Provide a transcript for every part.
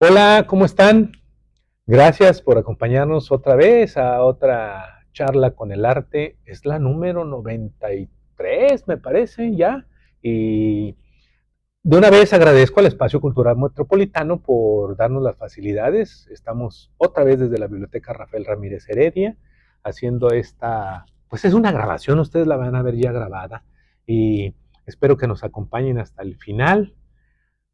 Hola, ¿cómo están? Gracias por acompañarnos otra vez a otra charla con el arte. Es la número 93, me parece, ya. Y de una vez agradezco al Espacio Cultural Metropolitano por darnos las facilidades. Estamos otra vez desde la Biblioteca Rafael Ramírez Heredia haciendo esta, pues es una grabación, ustedes la van a ver ya grabada y espero que nos acompañen hasta el final.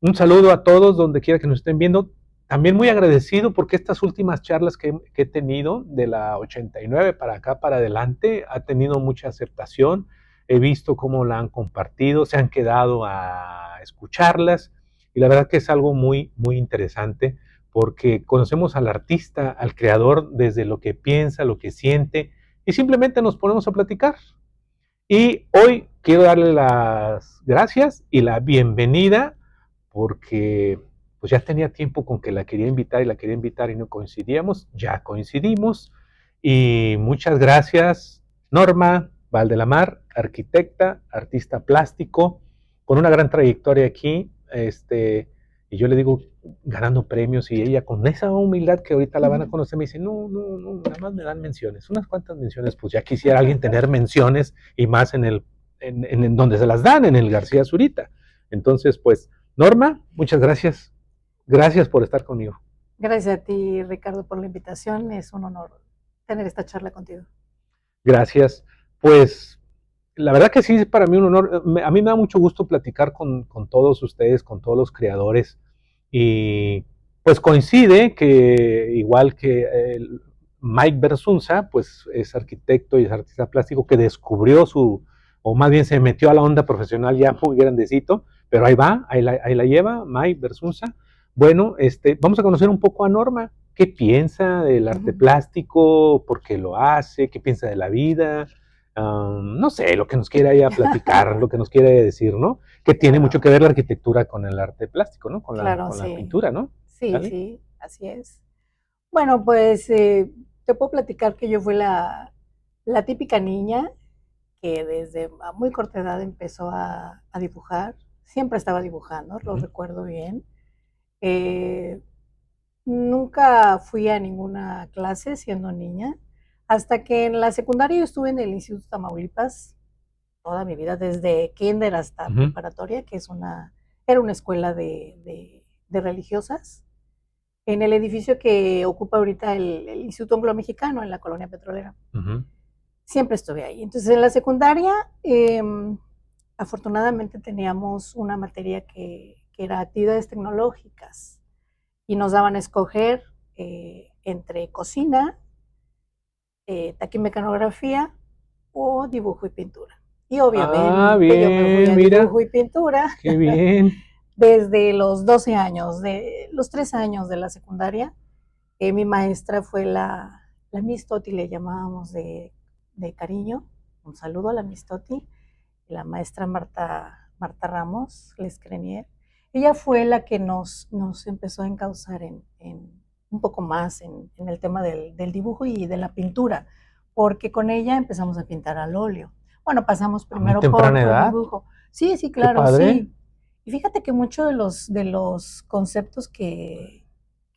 Un saludo a todos donde quiera que nos estén viendo. También muy agradecido porque estas últimas charlas que he tenido de la 89 para acá, para adelante, ha tenido mucha aceptación. He visto cómo la han compartido, se han quedado a escucharlas y la verdad que es algo muy, muy interesante porque conocemos al artista, al creador, desde lo que piensa, lo que siente y simplemente nos ponemos a platicar. Y hoy quiero darle las gracias y la bienvenida porque pues ya tenía tiempo con que la quería invitar y no coincidíamos, ya coincidimos y muchas gracias Norma Valdelamar, arquitecta, artista plástico, con una gran trayectoria aquí, y yo le digo ganando premios y ella con esa humildad que ahorita la van a conocer me dice, no, nada más me dan menciones, unas cuantas menciones, pues ya quisiera alguien tener menciones y más en donde se las dan, en el García Zurita. Entonces, pues, Norma, muchas gracias. Gracias por estar conmigo. Gracias a ti, Ricardo, por la invitación. Es un honor tener esta charla contigo. Gracias. Pues, la verdad que sí, es para mí un honor. A mí me da mucho gusto platicar con todos ustedes, con todos los creadores. Y pues coincide que, igual que Mike Bersunza, pues es arquitecto y es artista plástico que descubrió o más bien se metió a la onda profesional ya muy grandecito, pero ahí va, ahí la lleva Mike Bersunza. Bueno, vamos a conocer un poco a Norma. ¿Qué piensa del arte plástico? ¿Por qué lo hace? ¿Qué piensa de la vida? No sé, lo que nos quiera ella platicar, lo que nos quiera decir, ¿no? Que tiene mucho que ver la arquitectura con el arte plástico, ¿no? Claro, Con la sí. pintura, ¿no? Sí, ¿Sale? sí, así es. Bueno, pues te puedo platicar que yo fui la típica niña que desde a muy corta edad empezó a dibujar. Siempre estaba dibujando, lo recuerdo bien. Eh, Nunca fui a ninguna clase siendo niña, hasta que en la secundaria yo estuve en el Instituto Tamaulipas toda mi vida, desde kinder hasta preparatoria, que era una escuela de religiosas, en el edificio que ocupa ahorita el Instituto Anglo-Mexicano en la colonia petrolera. Siempre estuve ahí. Entonces en la secundaria, afortunadamente teníamos una materia que era actividades tecnológicas y nos daban a escoger entre cocina, taquimecanografía o dibujo y pintura. Y obviamente yo me fui Bien, a mira, dibujo y pintura qué bien. desde los 12 años, de los 3 años de la secundaria. Mi maestra fue la Miss Toti, le llamábamos de cariño. Un saludo a la Miss Toti. La maestra Marta Ramos, Lescrenier. Ella fue la que nos empezó a encauzar en un poco más en el tema del dibujo y de la pintura, porque con ella empezamos a pintar al óleo. Bueno, pasamos A muy primero temprana por edad. dibujo. Sí, sí, Qué claro, padre. sí. Y fíjate que muchos de los conceptos que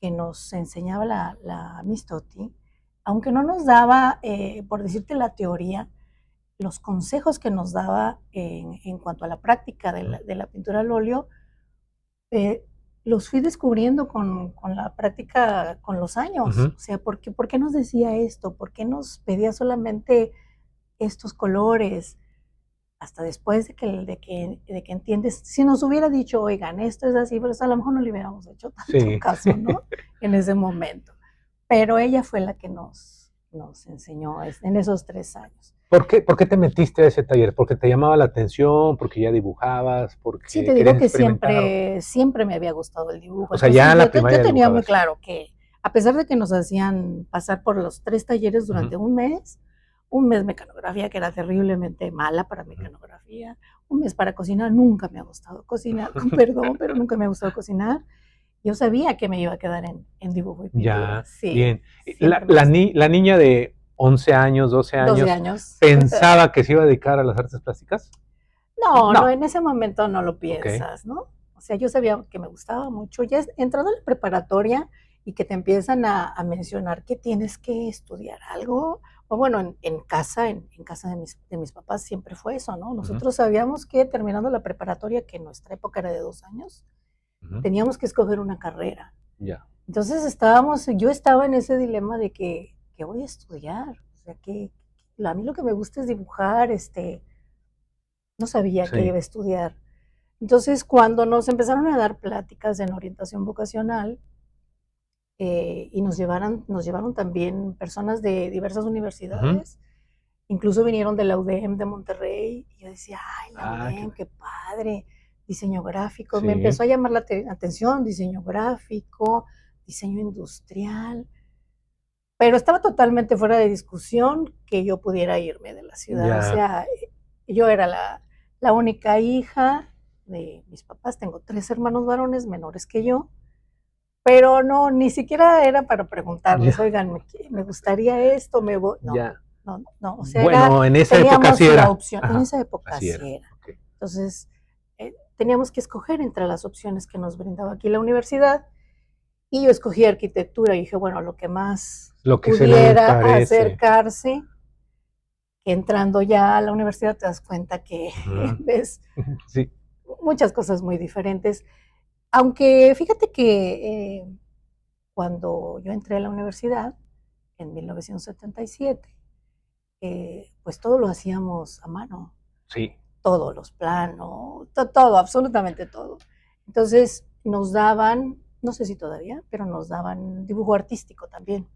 nos enseñaba la Miss Toti, aunque no nos daba, por decirte la teoría, los consejos que nos daba en cuanto a la práctica de la pintura al óleo, eh, los fui descubriendo con la práctica, con los años. O sea, ¿por qué nos decía esto? ¿Por qué nos pedía solamente estos colores? Hasta después de que entiendes, si nos hubiera dicho, oigan, esto es así, pero a lo mejor no le hubiéramos hecho tanto Sí. caso, ¿no? En ese momento. Pero ella fue la que nos enseñó en esos 3 años. Por qué te metiste a ese taller? ¿Porque te llamaba la atención? ¿Porque ya dibujabas? Sí, ¿Porque te querías digo que experimentar? siempre me había gustado el dibujo. O sea, ya Entonces en la yo primaria tenía muy dibujabas. claro que a pesar de que nos hacían pasar por los 3 talleres durante un mes mecanografía, que era terriblemente mala para mecanografía, un mes para cocinar, nunca me ha gustado cocinar, con perdón, pero nunca me ha gustado cocinar. Yo sabía que me iba a quedar en dibujo y pintura, Ya, sí, bien. siempre me gustó. La niña de 11 años, 12 12 años, años. pensaba que se iba a dedicar a las artes plásticas. No, no, No. en ese momento no lo Ok. piensas, ¿no? O sea, yo sabía que me gustaba mucho. Ya entrando a la preparatoria y que te empiezan a mencionar que tienes que estudiar algo, o bueno, en casa de mis papás siempre fue eso, ¿no? Ujú, Nosotros sabíamos que terminando la preparatoria, que en nuestra época era de 2 años, ujú. teníamos que escoger una carrera. Ya, Entonces yo estaba en ese dilema de que voy a estudiar, o sea, que a mí lo que me gusta es dibujar, no sabía que iba sí. a estudiar. Entonces, cuando nos empezaron a dar pláticas en orientación vocacional y nos llevaron también personas de diversas Ujú. universidades, incluso vinieron de la UDEM de Monterrey, y yo decía, ay, la Ah, qué UDEM, bueno. qué padre, diseño gráfico, me Sí, empezó a llamar la atención, diseño gráfico, diseño industrial, pero estaba totalmente fuera de discusión que yo pudiera irme de la ciudad, o ya. sea, yo era la única hija de mis papás, tengo 3 hermanos varones menores que yo, pero no, ni siquiera era para preguntarles, Ya, oigan, me gustaría esto, no, ya. no, no, o sea, Bueno, en esa época sí teníamos la era. opción, en Ajá, esa época así sí era. era. Ok. Entonces, teníamos que escoger entre las opciones que nos brindaba aquí la universidad, y yo escogí arquitectura y dije, bueno, lo que más Lo que se le pudiera parece. acercarse, que entrando ya a la universidad te das cuenta que Ujú. ves Sí. muchas cosas muy diferentes. Aunque fíjate que cuando yo entré a la universidad, en 1977, pues todo lo hacíamos a mano, Sí. todos los planos, todo, absolutamente todo. Entonces nos daban, no sé si todavía, pero nos daban dibujo artístico también.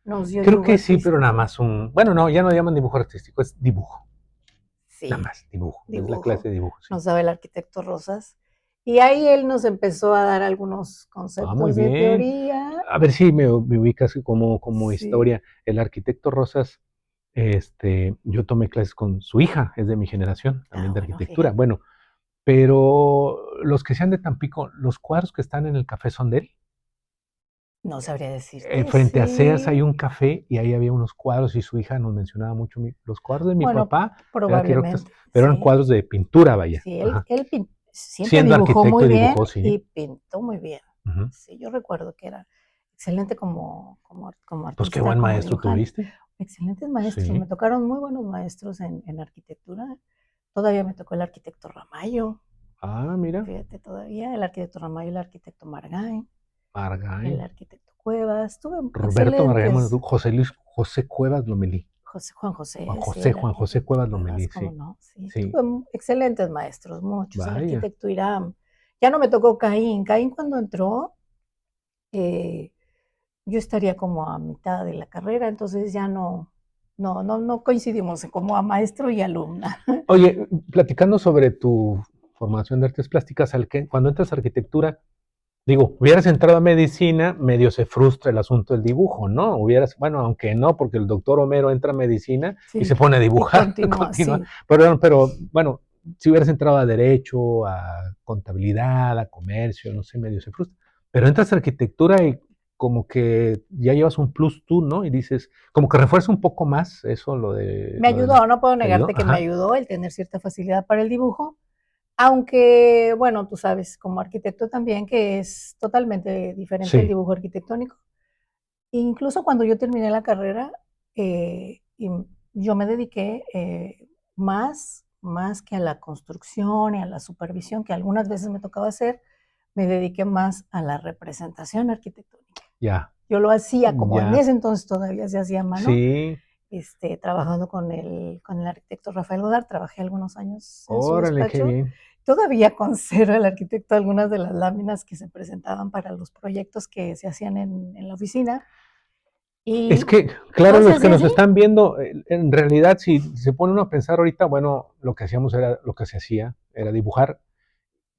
Nos dio Creo dibujo que sí, pero nada artístico. más un. Bueno, no, ya no llaman dibujo artístico, es dibujo. Nada Sí, más, dibujo. Es la clase dibujo. de dibujo, sí. Nos daba el arquitecto Rosas. Y ahí él nos empezó a dar algunos Ah, muy conceptos de bien. teoría. A ver si me ubicas como Sí. historia. El arquitecto Rosas, yo tomé clases con su hija, es de mi generación, también Ah, de bueno, arquitectura. fíjate. Bueno, pero los que sean de Tampico, los cuadros que están en el café son de él. No sabría decirte, Frente a Sears hay sí. un café y ahí había unos cuadros y su hija nos mencionaba mucho los cuadros de mi Bueno, papá, era arquitecto, probablemente, pero eran sí. cuadros de pintura, vaya. Sí, Ajá. siempre Siendo dibujó arquitecto muy bien dibujó, sí. y pintó muy bien. Ujú. Sí, yo recuerdo que era excelente como Pues qué artista, buen como maestro dibujante. tuviste. Excelentes maestros, me Sí. tocaron muy buenos maestros en arquitectura. Todavía me tocó el arquitecto Ramallo, Ah, mira, fíjate todavía, el arquitecto Ramallo, el arquitecto Margain, el Margain. arquitecto Cuevas. Tuve Roberto Margain, excelentes. José Cuevas Lomelí. Juan José, sí, el Juan José arquitecto Cuevas Cuevas, Lomelí, cómo sí. no, sí. Sí. Tuve excelentes maestros, muchos. El Vaya. arquitecto Irán. Ya no me tocó Caín. Caín cuando entró, eh, yo estaría como a mitad de la carrera, entonces ya no coincidimos como a maestro y alumna. Oye, platicando sobre tu formación de artes plásticas, cuando entras a arquitectura, digo, hubieras entrado a medicina, medio se frustra el asunto del dibujo, ¿no? Bueno, aunque no, porque el doctor Homero entra a medicina y se Sí, pone a y dibujar, continúa, continúa. sí. Pero bueno, si hubieras entrado a derecho, a contabilidad, a comercio, no sé, medio se frustra. Pero entras a arquitectura y como que ya llevas un plus tú, ¿no? Y dices, como que refuerza un poco más eso, Me ayudó, no puedo ¿te ayudó? negarte que me Ajá, ayudó el tener cierta facilidad para el dibujo, aunque, bueno, tú sabes, como arquitecto también, que es totalmente diferente el sí, dibujo arquitectónico. Incluso cuando yo terminé la carrera, y yo me dediqué más que a la construcción y a la supervisión, que algunas veces me tocaba hacer, me dediqué más a la representación arquitectónica. ya, Yo lo hacía como en ya, ese entonces todavía se hacía a mano, sí, trabajando con el arquitecto Rafael Godard, trabajé algunos años en su órale, qué despacho. bien. Todavía conserva el arquitecto algunas de las láminas que se presentaban para los proyectos que se hacían en la oficina. Es Y que, claro, todo se los que hacía nos así. están viendo, en realidad, si se pone uno a pensar ahorita, bueno, lo que se hacía, era dibujar,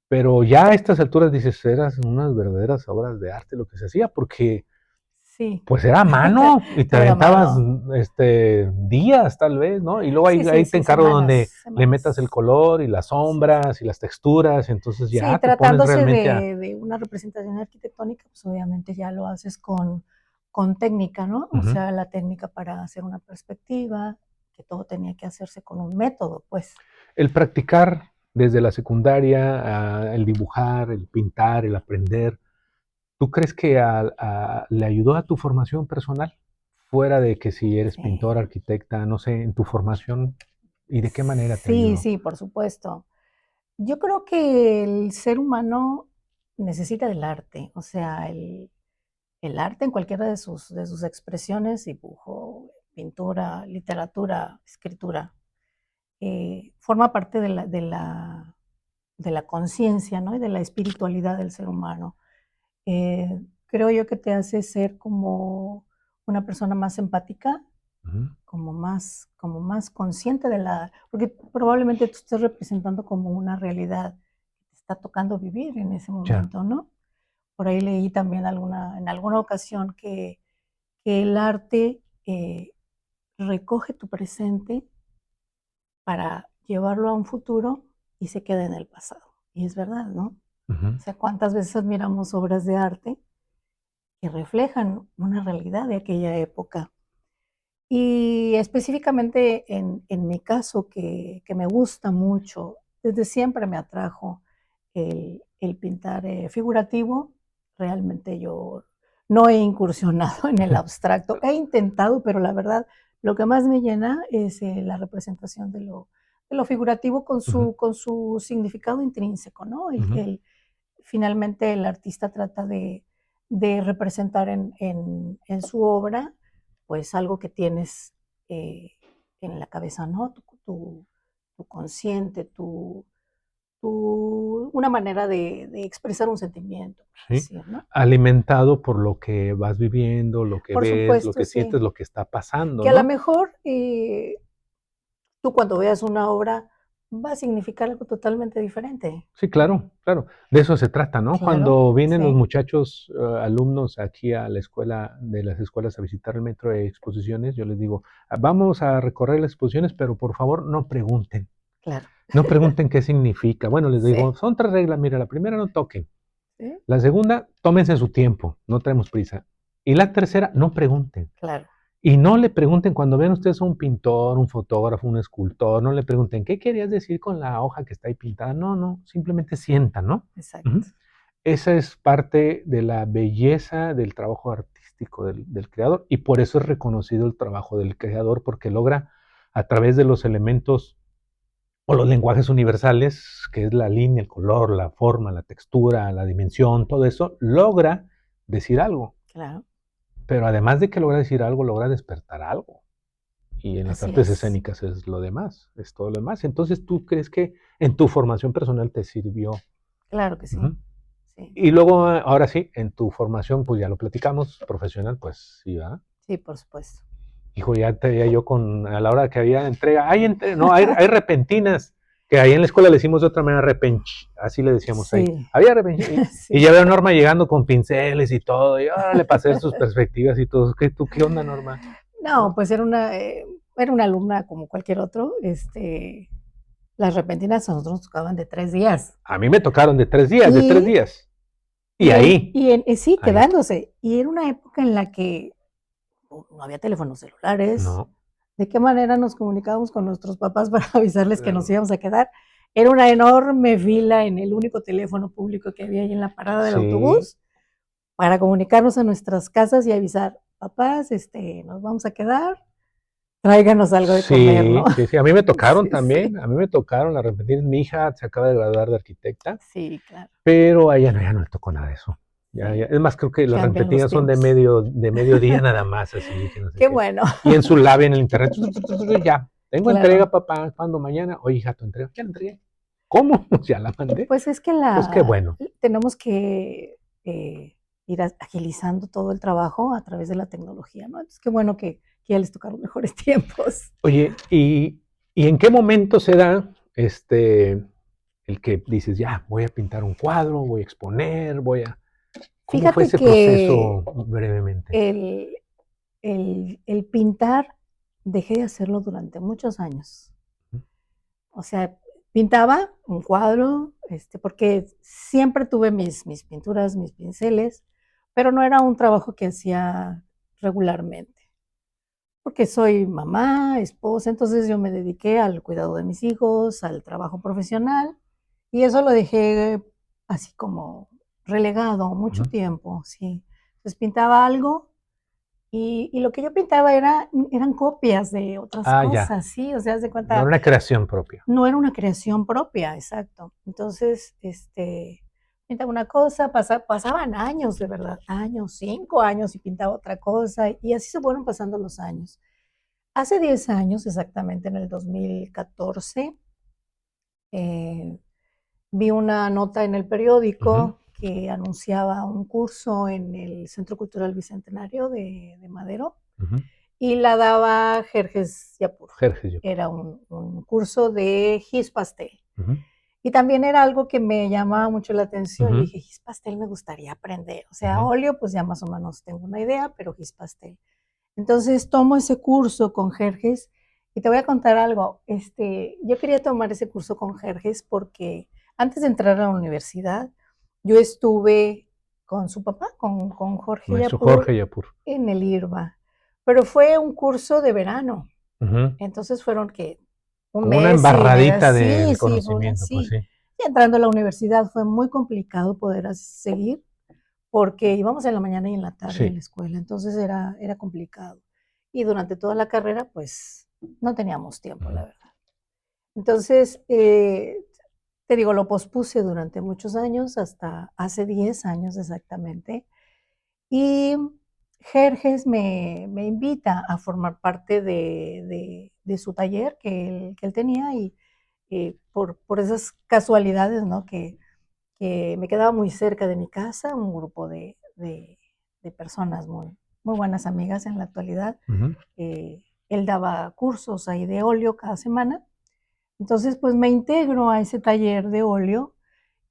pero ya a estas alturas dices, eran unas verdaderas obras de arte lo que se hacía, porque Sí, pues era a mano y te todo a aventabas mano. días tal vez, ¿no? Y luego Sí, sí, ahí te sí, encargo donde semanas, le metas el semanas. color y las Sí, sí. sombras y las texturas, entonces Sí, ya te pones tratándose realmente a... de una representación arquitectónica, pues obviamente ya lo haces con técnica, ¿no? O Ujú. sea, la técnica para hacer una perspectiva, que todo tenía que hacerse con un método, pues. El practicar. desde la secundaria, el dibujar, el pintar, el aprender, ¿tú crees que le ayudó a tu formación personal? Fuera de que si eres Sí. pintor, arquitecta, no sé, en tu formación, ¿y de qué manera te Sí, ayudó? sí, por supuesto. Yo creo que el ser humano necesita del arte, o sea, el arte en cualquiera de sus expresiones, dibujo, pintura, literatura, escritura, forma parte de la conciencia, ¿no? Y de la espiritualidad del ser humano. Creo yo que te hace ser como una persona más empática, Ujú. como más consciente de la porque probablemente tú estés representando como una realidad que te está tocando vivir en ese Ya. momento, ¿no? Por ahí leí también en alguna ocasión que el arte, recoge tu presente para llevarlo a un futuro y se queda en el pasado. Y es verdad, ¿no? Ujú. O sea, ¿cuántas veces admiramos obras de arte que reflejan una realidad de aquella época? Y específicamente en mi caso, que me gusta mucho, desde siempre me atrajo el pintar, figurativo. Realmente yo no he incursionado en el abstracto. He intentado, pero la verdad, lo que más me llena es, la representación de lo figurativo Ujú. con su significado intrínseco, ¿no? Ujú. Finalmente el artista trata de representar en su obra, pues algo que tienes en la cabeza, ¿no? Tu consciente, una manera de expresar un sentimiento, por Sí. decir, ¿no? Alimentado por lo que vas viviendo, lo que Por ves, lo supuesto, que sientes, sí. lo que está pasando, Que a lo ¿no? mejor tú cuando veas una obra va a significar algo totalmente diferente. Sí, claro, claro. De eso se trata, ¿no? Claro, Cuando vienen los sí, muchachos, alumnos aquí a la escuela, de las escuelas a visitar el metro de exposiciones, yo les digo, vamos a recorrer las exposiciones, pero por favor no pregunten. claro. No pregunten qué significa. Bueno, les digo, Sí, son tres reglas. Mira, la primera, no toquen. sí, La segunda, tómense su tiempo, no traemos prisa. Y la tercera, no pregunten. claro, Y no le pregunten cuando vean ustedes a un pintor, un fotógrafo, un escultor, no le pregunten, ¿qué querías decir con la hoja que está ahí pintada? No, no, simplemente sientan, ¿no? Ujú. exacto. Esa es parte de la belleza del trabajo artístico del creador y por eso es reconocido el trabajo del creador porque logra a través de los elementos o los lenguajes universales, que es la línea, el color, la forma, la textura, la dimensión, todo eso, logra decir algo. Claro, Pero además de que logra decir algo, logra despertar algo. Y en las así artes es. escénicas es lo demás, es todo lo demás. Entonces, ¿tú crees que en tu formación personal te sirvió? Claro que sí, Ujú. sí, Y luego, ahora sí, en tu formación, pues ya lo platicamos, profesional, pues sí, ¿verdad? sí, por supuesto. Hijo, ya te veía yo a la hora que había entrega, no, hay repentinas, que ahí en la escuela le decimos de otra manera, repench, así le decíamos ahí. Sí, Había repench, y sí. ya veo a Norma llegando con pinceles y todo, y ahora le pasé sus perspectivas y todo. ¿Qué onda, Norma? No, ¿No? pues era una alumna como cualquier otro, las repentinas a nosotros nos tocaban de 3 días. A mí me tocaron de 3 días, de tres Y días. Y ahí, sí, ahí, quedándose. Y era una época en la que no había teléfonos celulares. no. ¿De qué manera nos comunicábamos con nuestros papás para avisarles que nos Em, íbamos a quedar? Era una enorme fila en el único teléfono público que había ahí en la parada del sí, autobús para comunicarnos a nuestras casas y avisar: "Papás, nos vamos a quedar, tráiganos algo de comer", ¿no? sí, sí, sí. A mí me tocaron Sí, también, sí. a mí me tocaron las repentinas. Mi hija se acaba de graduar de arquitecta. Sí, claro, Pero a ella no, ya no le tocó nada de eso. Ya. sí, Es más, creo que las cambian los repentinas son de tiempos. mediodía nada más, así que no sé Qué qué. bueno, Y en su labia en el internet, ya, tengo entrega, claro. papá, ¿cuándo? Mañana. Oye, hija, tu entrega, ya la entregué. ¿Cómo? Ya la mandé. Pues es que Pues qué bueno. tenemos que, ir agilizando todo el trabajo a través de la tecnología, ¿no? Entonces, qué bueno que ya les tocaron mejores tiempos. Oye, ¿y en qué momento se da el que dices, ya, voy a pintar un cuadro, voy a exponer, ¿Cómo fue Fíjate ese que proceso brevemente? el el pintar dejé de hacerlo durante muchos años. O sea, pintaba un cuadro, porque siempre tuve mis pinturas, mis pinceles, pero no era un trabajo que hacía regularmente, porque soy mamá, esposa, entonces yo me dediqué al cuidado de mis hijos, al trabajo profesional, Y eso lo dejé así como relegado mucho Ujú. tiempo, sí. Entonces pintaba algo y lo que yo pintaba eran copias de otras Ah, ya. cosas, sí, o sea, haz de No era cuenta, una creación propia. no era una creación propia, exacto. Entonces, pintaba una cosa, pasaban años, de verdad, años, 5 años y pintaba otra cosa, y así se fueron pasando los años. Hace 10 años, exactamente en el 2014, eh, vi una nota en el Ujú, periódico que anunciaba un curso en el Centro Cultural Bicentenario de Madero ujú. y la daba Jerjes Yapur. Jerjes Yapur. Era un curso de gis pastel. Ujú, Y también era algo que me llamaba mucho la atención. Yo ujú, dije, gis pastel me gustaría aprender. O sea, ujú, óleo, pues ya más o menos tengo una idea, pero gis pastel. Entonces tomo ese curso con Jerjes y te voy a contar algo. Yo quería tomar ese curso con Jerjes porque antes de entrar a la universidad, yo estuve con su papá, con Jorge Maestro Yapur, Jorge Yapur. en el IRBA, pero fue un curso de verano. Ujú. Entonces fueron que un Como una mes y medio, embarradita sí, del sí, fue una, conocimiento, pues sí. sí. Y entrando a la universidad fue muy complicado poder seguir porque íbamos en la mañana y en la tarde a la Sí. escuela, entonces era complicado. Y durante toda la carrera, pues no teníamos tiempo, Ujú, la verdad. Entonces, te digo, lo pospuse durante muchos años, hasta hace 10 años exactamente. Y Jerjes me invita a formar parte de su taller que él tenía y por esas casualidades, ¿no? Que me quedaba muy cerca de mi casa, un grupo de personas muy buenas amigas en la actualidad. ujú, Él daba cursos ahí de óleo cada semana. Entonces, pues me integro a ese taller de óleo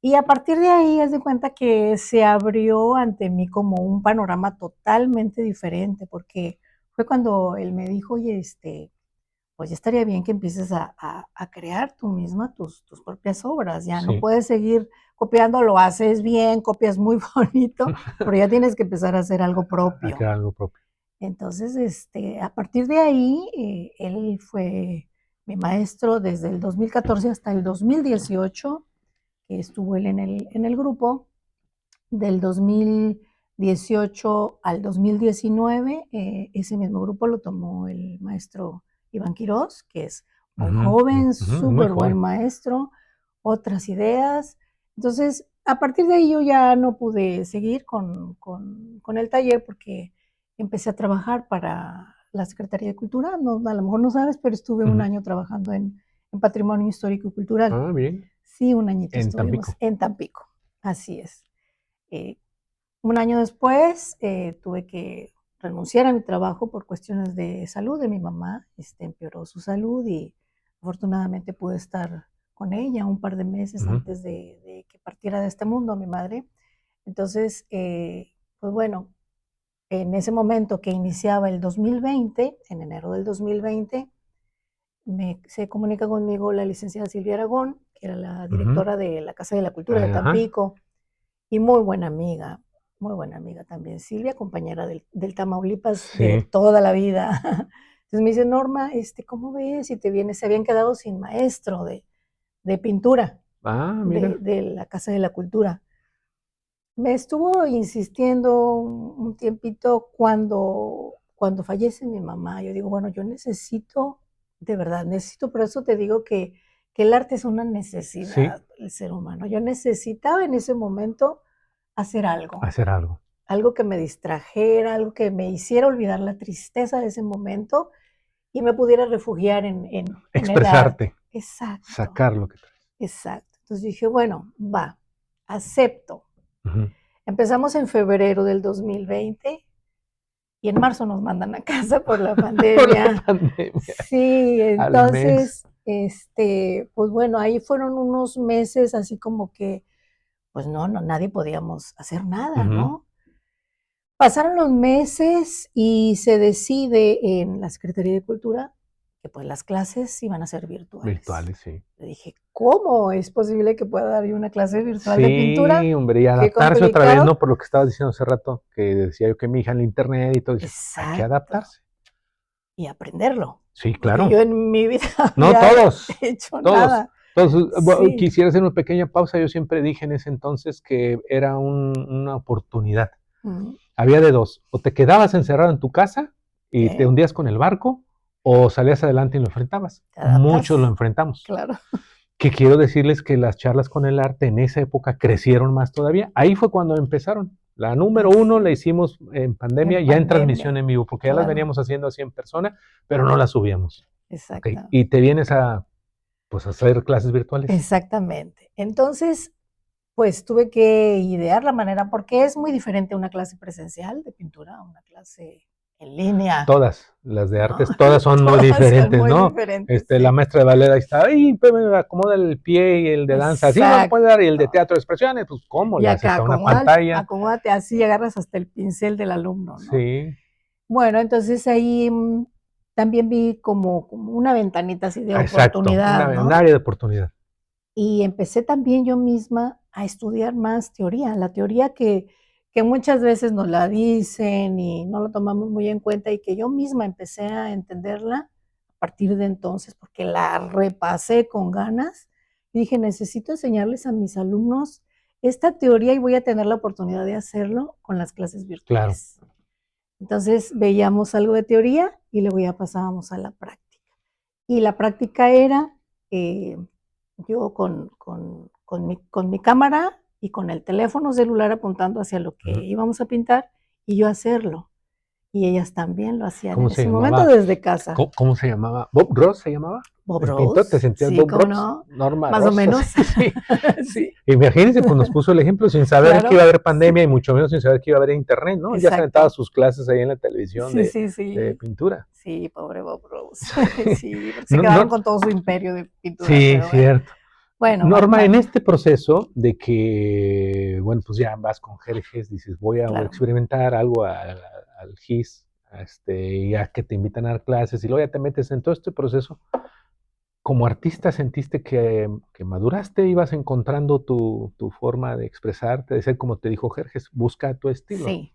y a partir de ahí, haz de cuenta que se abrió ante mí como un panorama totalmente diferente, porque fue cuando él me dijo, oye, pues ya estaría bien que empieces a crear tú misma tus propias obras, ya no sí. puedes seguir copiando, lo haces bien, copias muy bonito, pero ya tienes que empezar a hacer algo A propio. crear algo propio. Entonces, a partir de ahí, él fue mi maestro desde el 2014 hasta el 2018, que estuvo él en el grupo. Del 2018 al 2019, ese mismo grupo lo tomó el maestro Iván Quirós, que es muy Ujú, joven, ujú, muy súper buen joven. maestro, otras ideas. Entonces, a partir de ahí yo ya no pude seguir con el taller porque empecé a trabajar para la Secretaría de Cultura. No, a lo mejor no sabes, pero estuve un Ujú. año trabajando en Patrimonio Histórico y Cultural. Ah, bien. Sí, un añito En estuvimos Tampico. en Tampico. Así es. Eh, un año después tuve que renunciar a mi trabajo por cuestiones de salud de mi mamá. Empeoró su salud y afortunadamente pude estar con ella un par de meses Ujú, antes de que partiera de este mundo mi madre. Entonces, pues bueno, en ese momento que iniciaba el 2020, en enero del 2020, se comunica conmigo la licenciada Silvia Aragón, que era la ujú. directora de la Casa de la Cultura de Ajá. Tampico, y muy buena amiga también, Silvia, compañera del Tamaulipas de Sí. toda la vida. Entonces me dice, Norma, ¿cómo ves si te vienes? Se habían quedado sin maestro de pintura Ah, de, mira. de la Casa de la Cultura. Me estuvo insistiendo un tiempito cuando fallece mi mamá. Yo digo, bueno, yo necesito, de verdad, necesito, por eso te digo que el arte es una Sí, necesidad del ser humano. Yo necesitaba en ese momento hacer hacer algo. algo que me distrajera, algo que me hiciera olvidar la tristeza de ese momento y me pudiera refugiar en el arte. Expresarte, Exacto, sacar lo que traes. exacto. Entonces dije, bueno, va, acepto. Ujú. Empezamos en febrero del 2020 y en marzo nos mandan a casa por la Por la pandemia. pandemia, Sí, al mes. entonces, pues bueno, ahí fueron unos meses así como que, pues no, nadie podíamos hacer nada, Ujú. ¿no? Pasaron los meses y se decide en la Secretaría de Cultura que pues las clases iban a ser virtuales. Virtuales, sí. Le dije, ¿cómo es posible que pueda dar yo una clase virtual de pintura? Sí, hombre, y Qué adaptarse otra vez, ¿no? complicado. Por lo que estabas diciendo hace rato, que decía yo que mi hija en el internet y todo, dice, pues hay que Exacto. adaptarse. Y aprenderlo, Sí, porque yo claro. en mi vida No había todos, hecho todos. nada. Entonces, Sí. quisiera hacer una pequeña pausa. Yo siempre dije en ese entonces que era una oportunidad. Mm, Había de dos, o te quedabas encerrado en tu casa y te ¿qué? hundías con el barco, o salías adelante y lo enfrentabas. ¿Te Muchos lo adaptas? enfrentamos. Claro. Que quiero decirles que las charlas con el arte en esa época crecieron más todavía. Ahí fue cuando empezaron. La número uno la Así, hicimos en en pandemia, ya en transmisión pandemia. en vivo, porque ya las Claro, veníamos haciendo así en persona, pero no las subíamos. Okay. exacto. Y te vienes a, pues, a hacer clases virtuales. Exactamente. Entonces, pues tuve que idear la manera, porque es muy diferente una clase presencial de pintura a una clase en línea, Todas, las de ¿no? artes, todas son muy Todas son diferentes, muy ¿no? diferentes, La sí. maestra de ballet ahí está, ¡ay, pues, me acomoda el pie! Y el de danza, así no lo puede dar, y el de Exacto. teatro de expresiones, pues, ¿cómo? Y Le haces acá, a una pantalla. acomódate así, agarras hasta el pincel del alumno, ¿no? Sí, Bueno, entonces ahí también vi como una ventanita así de exacto, oportunidad, un ¿no? área de oportunidad. Y empecé también yo misma a estudiar más teoría, la teoría que muchas veces nos la dicen y no lo tomamos muy en cuenta y que yo misma empecé a entenderla a partir de entonces, porque la repasé con ganas y dije, necesito enseñarles a mis alumnos esta teoría y voy a tener la oportunidad de hacerlo con las clases Claro. virtuales. Entonces veíamos algo de teoría y luego ya pasábamos a la práctica. Y la práctica era eh, yo con mi cámara y con el teléfono celular apuntando hacia lo que Ujú. íbamos a pintar y yo hacerlo. Y ellas también lo hacían ¿Cómo en se ese momento llamaba? desde casa. ¿Cómo se llamaba? ¿Bob Ross se llamaba? Bob ¿El pintor? ¿Te Rose, sentías sí, Bob cómo Ross? no, Norma más o Ross, menos. sí, sí, sí. Sí, Imagínense, pues nos puso el ejemplo sin saber que iba claro, a haber pandemia sí, y mucho menos sin saber que iba a haber internet, ¿no? Él ya se aventaba exacto. sus clases ahí en la televisión Sí, sí, de sí. pintura. Sí, pobre Bob Rose. Sí, porque se No, quedaron no, con todo su imperio de pintura, sí, pero bueno. cierto. Bueno, Norma, en este proceso de que, bueno, pues ya vas con Jerjes, dices, voy a claro. experimentar algo al GIS, ya que te invitan a dar clases, y luego ya te metes en todo este proceso, como artista sentiste que maduraste, ibas encontrando tu forma de expresarte, de ser como te dijo Jerjes, busca tu estilo. Sí,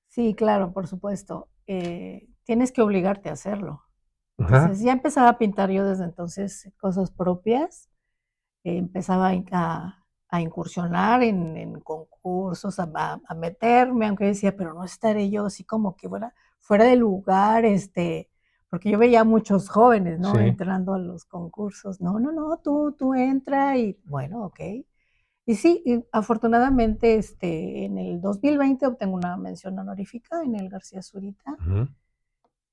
sí, claro, por supuesto. Tienes que obligarte a hacerlo. Ajá. Entonces, ya empezaba a pintar yo desde entonces cosas propias, empezaba a incursionar en concursos, a meterme, aunque decía, pero no estaré yo así como que fuera de lugar, porque yo veía a muchos jóvenes, ¿no? Sí. Entrando a los concursos. No, no, no, tú entra y bueno, ok. Y sí, y afortunadamente, en el 2020 obtengo una mención honorífica en el García Zurita. Ujú,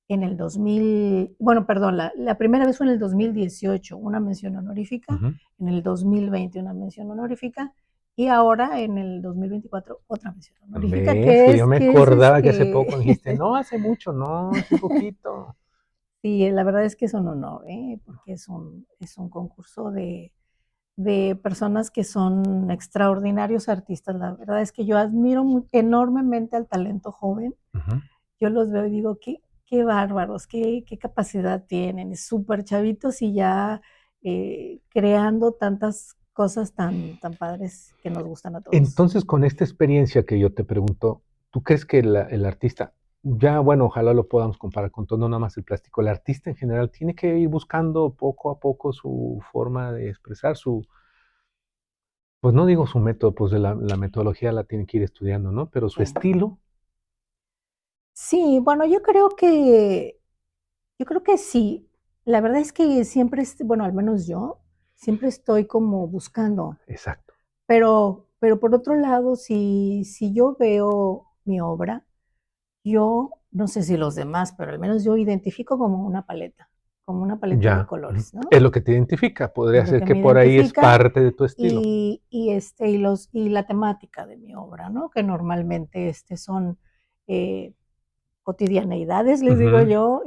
En el 2000, bueno, perdón, la primera vez fue en el 2018, una mención honorífica, ujú. en el 2020 una mención honorífica y ahora en el 2024 otra mención honorífica, ¿Ves? Que yo me que es acordaba que hace poco dijiste, no, hace mucho, no, hace poquito. sí, la verdad es que es un honor, porque es un concurso de personas que son extraordinarios artistas. La verdad es que yo admiro enormemente al talento joven. Ujú. Yo los veo y digo, qué bárbaros, qué capacidad tienen, súper chavitos y ya creando tantas cosas tan padres que nos gustan a todos. Entonces, con esta experiencia que yo te pregunto, ¿tú crees que el artista, ya bueno, ojalá lo podamos comparar con todo, no nada más el plástico, el artista en general tiene que ir buscando poco a poco su forma de expresar pues no digo su método, pues la metodología la tiene que ir estudiando, ¿no? Pero su Sí. estilo, Sí, bueno, yo creo que sí. La verdad es que siempre, bueno, al menos yo, siempre estoy como buscando, exacto, pero por otro lado, si yo veo mi obra, yo, no sé si los demás, pero al menos yo identifico como una paleta de ya, ujú. colores, ¿no? Es lo que te identifica, podría Es lo ser que que me por ahí es identifica parte de tu estilo. y la temática de mi obra, ¿no? Que normalmente son cotidianeidades, les digo Ujú. yo,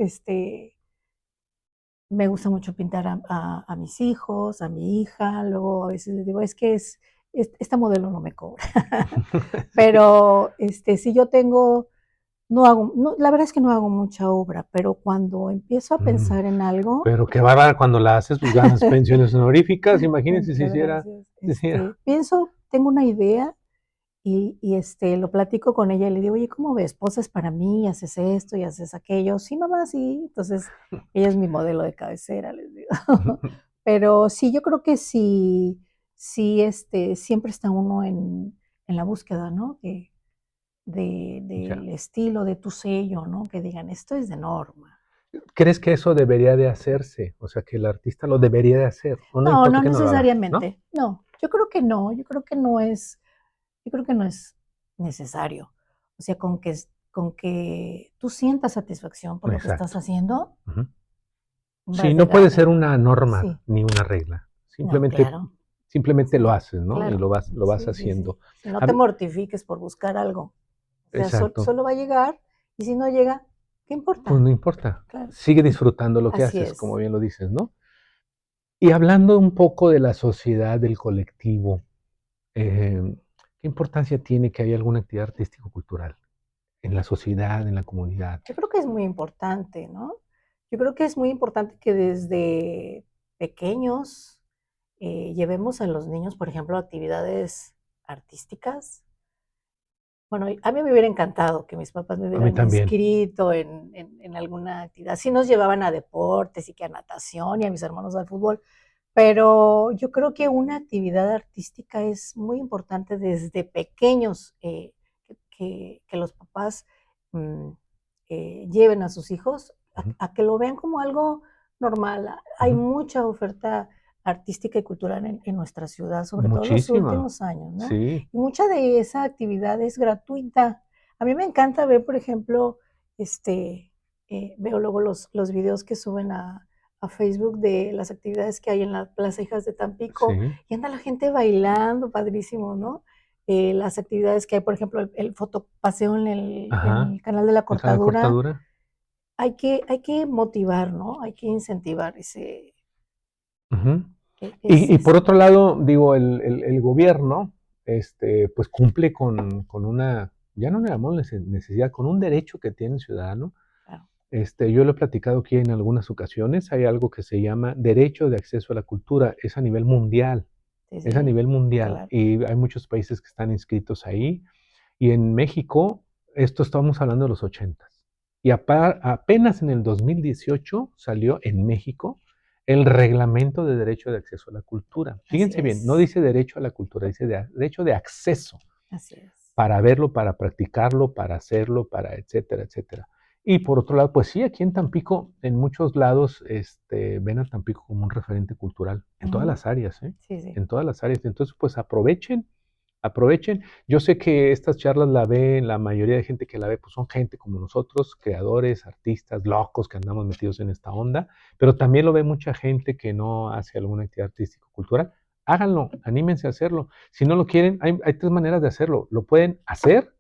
me gusta mucho pintar a mis hijos, a mi hija, luego a veces les digo, es que esta modelo no me cobra, Sí. pero si yo tengo no hago, no, la verdad es que no hago mucha obra, pero cuando empiezo a Mm, pensar en algo, pero qué bárbara cuando la haces, pues ganas pensiones honoríficas. Imagínense si muchas hiciera, gracias. si hiciera. Pienso, tengo una idea lo platico con ella y le digo, oye, ¿cómo ves? Posas para mí, haces esto y haces aquello. Sí, mamá, sí. Entonces, ella es mi modelo de cabecera, les digo. Pero sí, yo creo que sí, sí, siempre está uno en la búsqueda, ¿no? Ya. Del estilo, de tu sello, ¿no? Que digan, esto es de Norma. ¿Crees que eso debería de hacerse? O sea, que el artista lo debería de hacer, o no No, importa no que no lo haga, ¿no? necesariamente. No, yo creo que no, yo creo que no es necesario. O sea, con que tú sientas satisfacción por lo que estás Exacto. haciendo, Ujú. Sí, vas de no puede gane. ser una norma Sí, ni una regla. no, Simplemente, claro. simplemente lo Sí, haces, ¿no? Y claro. lo vas Sí, sí, haciendo. sí. Si no A te mí- mortifiques por buscar algo. O sea, exacto. solo va a llegar y si no llega, ¿qué Pues importa? no importa. Claro. Sigue disfrutando lo que Así haces, como es. bien lo dices, ¿no? Y hablando un poco de la sociedad, del colectivo, ¿qué importancia tiene que haya alguna actividad artístico-cultural en la sociedad, en la comunidad? Yo creo que es muy importante, ¿no? Yo creo que es muy importante que desde pequeños llevemos a los niños, por ejemplo, a actividades artísticas. Bueno, a mí me hubiera encantado que mis papás me A mí hubieran también. inscrito en alguna actividad. Sí nos llevaban a deportes y que a natación y a mis hermanos al fútbol, pero yo creo que una actividad artística es muy importante desde pequeños, que los papás mm, lleven a sus hijos Ujú. a que lo vean como algo normal. Hay Ujú. mucha oferta artística y cultural en nuestra ciudad, sobre todo en los Muchísima. últimos años, ¿no? Sí. Y mucha de esa actividad es gratuita. A mí me encanta ver, por ejemplo, veo luego los videos que suben a Facebook de las actividades que hay en la Plaza Hijas de Tampico, Sí. y anda la gente bailando, padrísimo, ¿no? Las actividades que hay, por ejemplo, el fotopaseo en Ajá. el canal de la El canal Cortadura, Cortadura. hay que motivar, ¿no? Hay que incentivar Ujú. Y por eso. otro lado, digo, el gobierno, pues cumple con una, ya no le llamamos necesidad, con un derecho que tiene el ciudadano. Claro. Yo lo he platicado aquí en algunas ocasiones, hay algo que se llama derecho de acceso a la cultura, es a nivel mundial, Sí, es a sí, nivel mundial, claro. y hay muchos países que están inscritos ahí, y en México, esto estamos hablando de los 80s, y apenas en el 2018 salió en México el reglamento de derecho de acceso a la cultura. Así Fíjense bien, no es, dice derecho a la cultura, dice derecho de acceso así es. para verlo, para practicarlo, para hacerlo, para etcétera, etcétera. Y por otro lado, pues sí, aquí en Tampico, en muchos lados, ven a Tampico como un referente cultural, en todas Ujú. las áreas, ¿eh? Sí, sí. En todas las áreas. Entonces, pues aprovechen, aprovechen. Yo sé que estas charlas la ven, la mayoría de gente que la ve, pues son gente como nosotros, creadores, artistas, locos que andamos metidos en esta onda, pero también lo ve mucha gente que no hace alguna actividad artístico-cultural. Háganlo, anímense a hacerlo. Si no lo quieren, hay tres maneras de hacerlo. Lo pueden hacer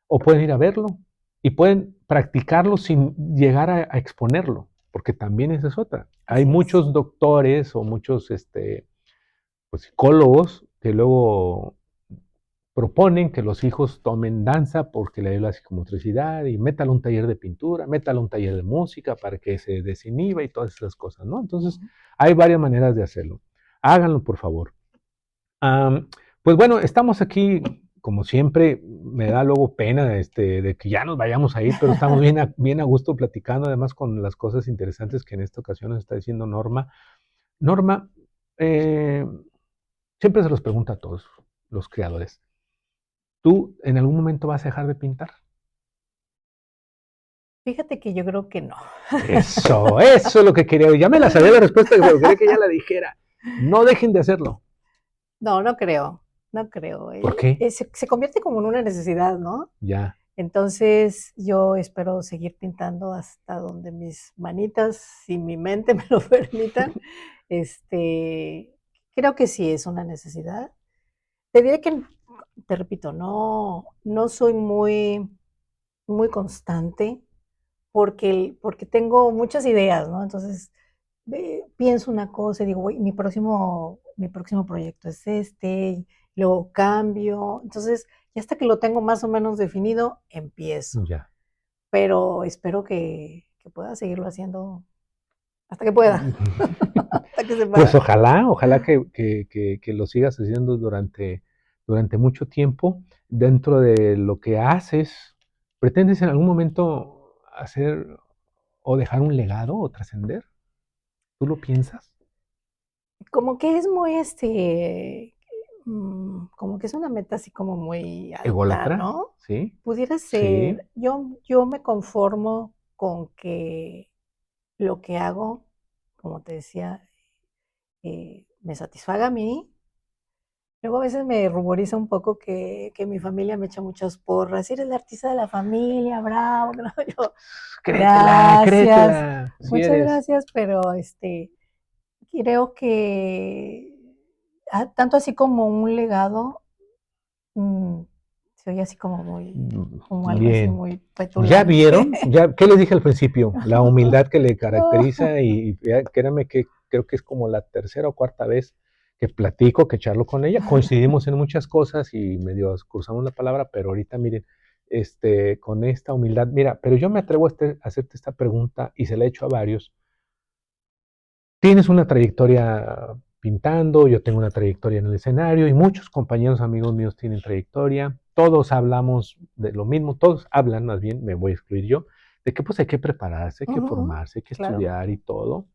o pueden ir a verlo y pueden practicarlo sin llegar a exponerlo, porque también esa es otra. Hay Así es. muchos doctores o muchos pues, psicólogos que luego proponen que los hijos tomen danza porque le ayuda la psicomotricidad y métalo a un taller de pintura, métalo a un taller de música para que se desinhiba y todas esas cosas, ¿no? Entonces, Ujú. hay varias maneras de hacerlo. Háganlo, por favor. Am, pues bueno, estamos aquí, como siempre, me da luego pena de que ya nos vayamos a ir, pero estamos bien a gusto platicando, además con las cosas interesantes que en esta ocasión nos está diciendo Norma. Norma, eh, siempre se los pregunta a todos los creadores, ¿tú en algún momento vas a dejar de pintar? Fíjate que yo creo que no. Eso es lo que quería. Ya me la sabía la respuesta, pero quería que ya la dijera. No dejen de hacerlo. No, no creo, no creo. ¿Por qué? Se convierte como en una necesidad, ¿no? Ya. Entonces, yo espero seguir pintando hasta donde mis manitas y mi mente me lo permitan. Este, creo que sí es una necesidad. Te diré que, te repito, no soy muy constante porque tengo muchas ideas, ¿no? Entonces, pienso una cosa y digo, "Voy mi próximo proyecto es este", luego cambio. Entonces, ya hasta que lo tengo más o menos definido, empiezo. Ya. Pero espero que pueda seguirlo haciendo hasta que pueda, hasta que se Pues pueda. ojalá que lo sigas haciendo durante mucho tiempo. Dentro de lo que haces, ¿pretendes en algún momento hacer o dejar un legado o trascender? ¿Tú lo piensas? Como que es muy, como que es una meta así como muy alta, ¿Ególatra? ¿no? ¿Sí? Pudiera Sí. ser, yo me conformo con que lo que hago, como te decía, me satisfaga a mí. Luego a veces me ruboriza un poco que mi familia me echa muchas porras. Eres la artista de la familia, bravo. ¿No? Yo, Créetela, gracias, créetela, si muchas eres. gracias, pero creo que tanto así como un legado, mm, se oye así como algo así Bien. muy ¿Ya petulante. vieron? ¿Ya, qué les dije al principio? La humildad que le No, caracteriza y créanme que creo que es como la tercera o cuarta vez que platico, que charlo con ella. Coincidimos en muchas cosas y medio cruzamos la palabra, pero ahorita miren, con esta humildad, mira, pero yo me atrevo a hacerte esta pregunta y se la he hecho a varios. Tienes una trayectoria pintando, yo tengo una trayectoria en el escenario y muchos compañeros, amigos míos tienen trayectoria. Todos hablamos de lo mismo, todos hablan, más bien, me voy a excluir yo, de que pues hay que prepararse, hay que ujú, formarse, hay que claro. estudiar y todo.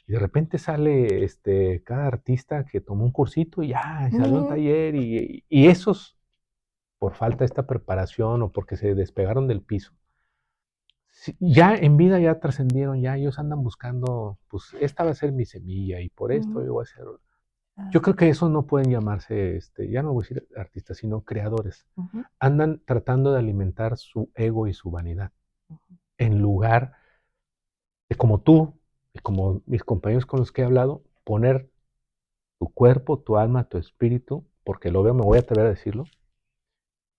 Y de repente sale cada artista que tomó un cursito y ya, y salió a un Ujú, taller y esos, por falta de esta preparación o porque se despegaron del piso, sí, ya en vida ya trascendieron, ya ellos andan buscando, pues esta va a ser mi semilla y por esto ujú, yo voy a ser. ah, Yo creo que esos no pueden llamarse, ya no voy a decir artistas, sino creadores. ujú, Andan tratando de alimentar su ego y su vanidad, ujú, en lugar de como tú y como mis compañeros con los que he hablado, poner tu cuerpo, tu alma, tu espíritu, porque lo veo, me voy a atrever a decirlo,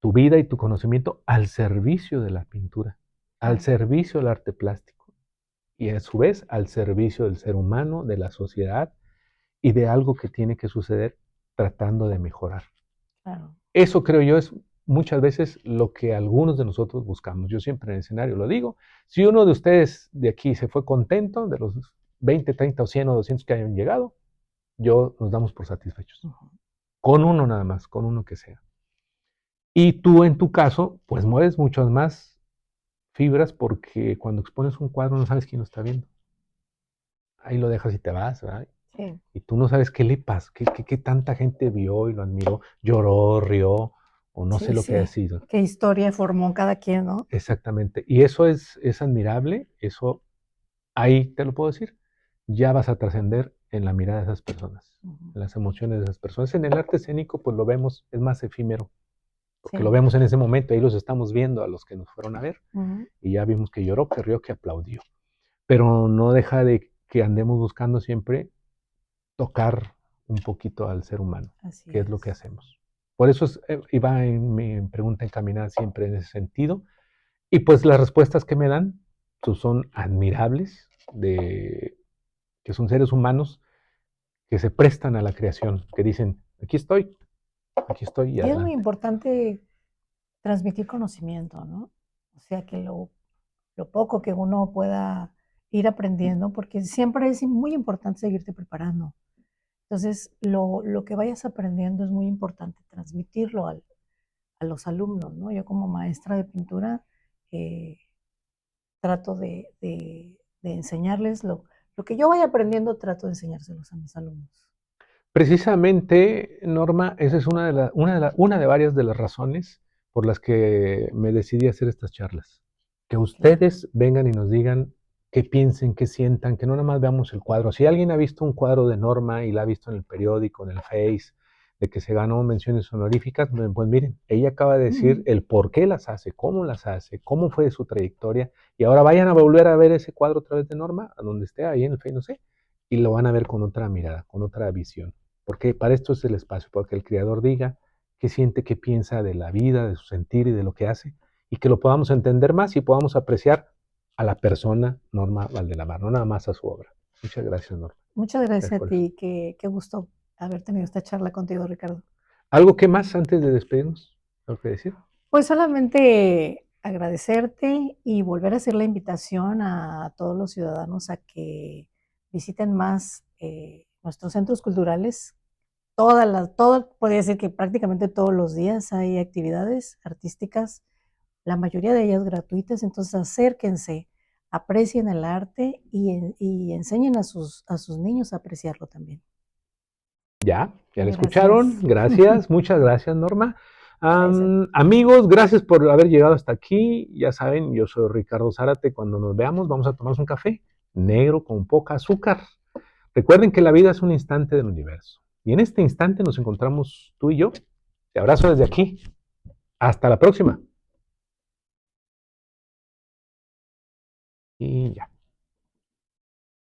tu vida y tu conocimiento al servicio de la pintura, al claro. servicio del arte plástico y a su vez al servicio del ser humano, de la sociedad y de algo que tiene que suceder tratando de mejorar. Claro. Eso creo yo es muchas veces lo que algunos de nosotros buscamos. Yo siempre en el escenario lo digo. Si uno de ustedes de aquí se fue contento, de los 20, 30 o 100 o 200 que hayan llegado, yo nos damos por satisfechos. Ujú. Con uno nada más, con uno que sea. Y tú en tu caso, pues mueves muchas más fibras porque cuando expones un cuadro no sabes quién lo está viendo. Ahí lo dejas y te vas, ¿verdad? Sí. Y tú no sabes qué le pasó, qué tanta gente vio y lo admiró, lloró, rió, o no sé Sí, lo que haya sí. sido. Qué historia formó cada quien, ¿no? Exactamente. Y eso es admirable, eso ahí te lo puedo decir. Ya vas a trascender en la mirada de esas personas, Ujú. en las emociones de esas personas. En el arte escénico, pues lo vemos, es más efímero, porque lo Sí. vemos en ese momento, ahí los estamos viendo a los que nos fueron a ver, Ujú. y ya vimos que lloró, que rió, que aplaudió. Pero no deja de que andemos buscando siempre tocar un poquito al ser humano, Así que es lo que es. hacemos. Por eso iba en mi pregunta encaminada siempre en ese sentido. Y pues las respuestas que me dan pues, son admirables, de que son seres humanos que se prestan a la creación, que dicen, aquí estoy y Y es muy adelante. importante transmitir conocimiento, ¿no? O sea, que lo poco que uno pueda ir aprendiendo, porque siempre es muy importante seguirte preparando. Entonces, lo que vayas aprendiendo es muy importante transmitirlo a los alumnos, ¿no? Yo como maestra de pintura eh, trato de enseñarles lo que yo vaya aprendiendo, trato de enseñárselos a mis alumnos. Precisamente, Norma, esa es una de varias de las razones por las que me decidí a hacer estas charlas. Que Claro. ustedes vengan y nos digan qué piensen, qué sientan, que no nada más veamos el cuadro. Si alguien ha visto un cuadro de Norma y la ha visto en el periódico, en el Face, de que se ganó menciones honoríficas, pues miren, ella acaba de decir Ujú. el por qué las hace, cómo fue su trayectoria, y ahora vayan a volver a ver ese cuadro otra vez de Norma, a donde esté, ahí en el Face, no sé, y lo van a ver con otra mirada, con otra visión. Porque para esto es el espacio, para que el creador diga qué siente, qué piensa de la vida, de su sentir y de lo que hace, y que lo podamos entender más y podamos apreciar a la persona Norma Valdelamar, no nada más a su obra. Muchas gracias, Norma. Muchas Gracias gracias a por eso. ti, qué gusto haber tenido esta charla contigo, Ricardo. ¿Algo que más antes de despedirnos? ¿Algo que decir? Pues solamente agradecerte y volver a hacer la invitación a todos los ciudadanos a que visiten más nuestros centros culturales. Podría decir que prácticamente todos los días hay actividades artísticas, la mayoría de ellas gratuitas, entonces acérquense, aprecien el arte y enseñen a sus niños a apreciarlo también. Ya la escucharon. Gracias, muchas gracias, Norma. Gracias. Amigos, gracias por haber llegado hasta aquí. Ya saben, yo soy Ricardo Zárate. Cuando nos veamos, vamos a tomarnos un café negro con poca azúcar. Recuerden que la vida es un instante del universo. Y en este instante nos encontramos tú y yo. Te abrazo desde aquí. Hasta la próxima. Y ya.